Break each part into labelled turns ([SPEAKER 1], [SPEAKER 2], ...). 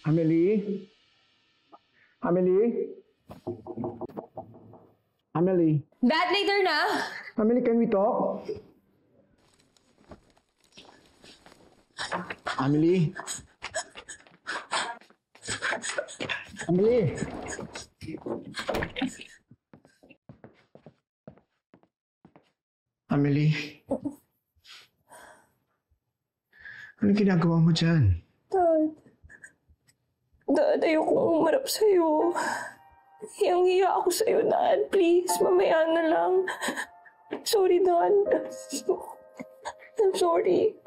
[SPEAKER 1] Amelie? Amelie? Amelie?
[SPEAKER 2] Dad, later na!
[SPEAKER 1] Amelie, can we talk? Amelie? Amelie? Amelie? Anong ginagawa mo dyan?
[SPEAKER 2] Dad, ayokong umarap sa'yo. Hiyang-hiya ako sa'yo, Dad. Please, mamaya na lang. Sorry, Dad. I'm sorry.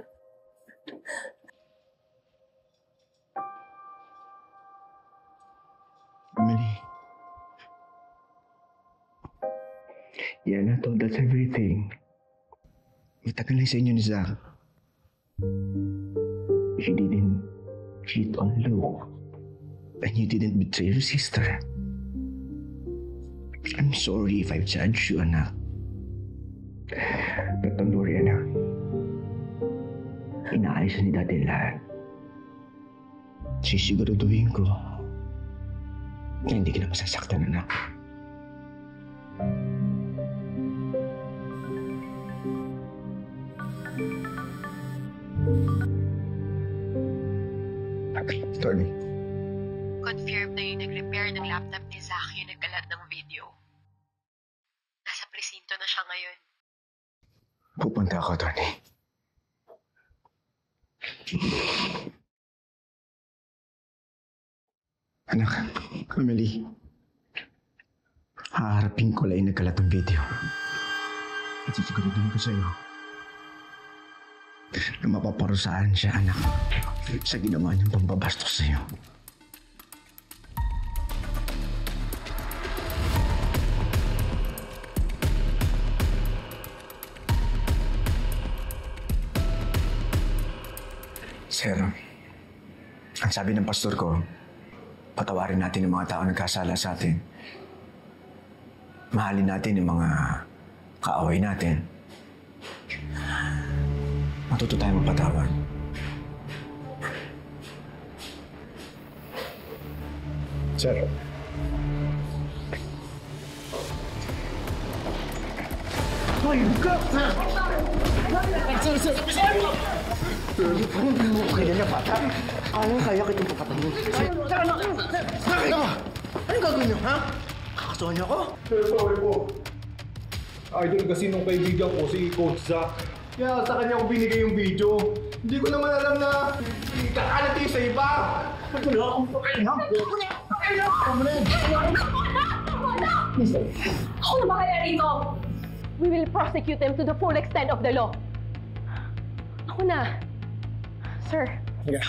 [SPEAKER 1] Amelie. Yana told us everything. Matagal na sa inyo ni Zach. She didn't cheat on Luke. And you didn't betray your sister. I'm sorry if I've judged you, anak. But don't worry, anak. Inaayos ni Daddy lahat. Sisiguraduhin ko na hindi ka na masasaktan, anak. Attorney.
[SPEAKER 3] Confirm na yung nag-repair ng laptop ni Zach yung nagkalat ng video. Nasa presinto na siya ngayon.
[SPEAKER 1] Pupunta ako, attorney. Anak, Amelie. Haharapin ko lang yung nagkalat ng video. At sisiguraduhin ko sa'yo na mapaparusahan siya, anak, sa ginawa niyang pambabastos sa'yo. Sir, ang sabi ng pastor ko, patawarin natin yung mga tao nagkasala sa atin. Mahalin natin yung mga kaaway natin. Matuto tayo magpatawad. Sir. Hoy, God! Sir! Kaya na, bata? Anong kaya kitang papatayin? Sir, ano? Bakit? Anong gagawin niyo, ha? Kakasuhan niyo ako?
[SPEAKER 4] Sir, sorry po. Idol kasi nung kaibigan ko, si Coach Zach. Kaya sa kanya ko binigay yung video. Hindi ko naman alam na kakalat yung sa iba. Wala akong pakialam.
[SPEAKER 2] Ako na bahala rito! We will prosecute them to the full extent of the law. Ako na. Sir.
[SPEAKER 1] Yeah.